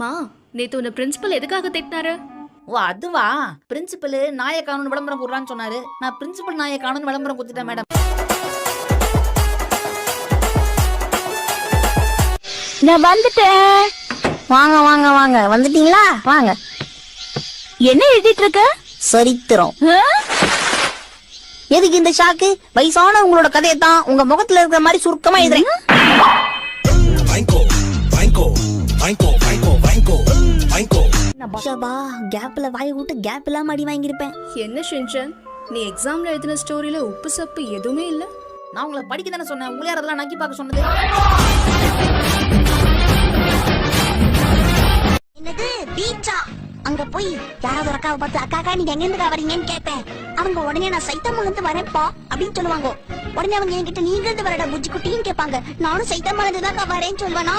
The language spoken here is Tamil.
மா, நேத்து உன்னை பிரின்சிபல் எதுக்காக திட்டினாரு? ஓ அதுவா, பிரின்சிபல் நாயை காணும்னு விளம்பரம் போடுறான்னு சொன்னாரு. நான் பிரின்சிபல் நாயை காணும்னு விளம்பரம் கொடுத்துட்டேன் மேடம். நான் வந்துட்டேன். வாங்க வாங்க வாங்க, வந்துட்டீங்களா? வாங்க. என்ன எழுதிட்டு இருக்க? சரித்திரம். எதுக்கு இந்த ஷாக்கு? வயசான உங்களோட கதையை தான் உங்க முகத்துல இருக்கிற மாதிரி சுருக்கமா எழுதுறேன். கேப்ல வாய் விட்டு கேப் இல்லாம அடி வாங்கியிருப்பேன். என்ன ஷின்சான், நீ எக்ஸாம்ல எழுதின ஸ்டோரியில உப்பு சப்பு எதுவுமே இல்ல? நான் உங்களை படிக்க தானே சொன்னேன், உங்களை யார் அதெல்லாம் நக்கி பார்க்க சொன்னது? என்னது பீச்சா? அங்க போய் யாராவது ஒரு அக்காவை பார்த்து அக்கா நீங்க எங்க இருந்து வரீங்கன்னு கேட்பேன். அவங்க உடனே நான் சைத்தம்ல இருந்து வரேன்ப்பா அப்படின்னு சொல்லுவாங்க. உடனே அவங்க என்கிட்ட நீங்க இருந்து வரடா புஜ்ஜி குட்டின்னு கேட்பாங்க. நானும் சைத்தம்ல இருந்து தான் வரேன்னு சொல்லுவேனா.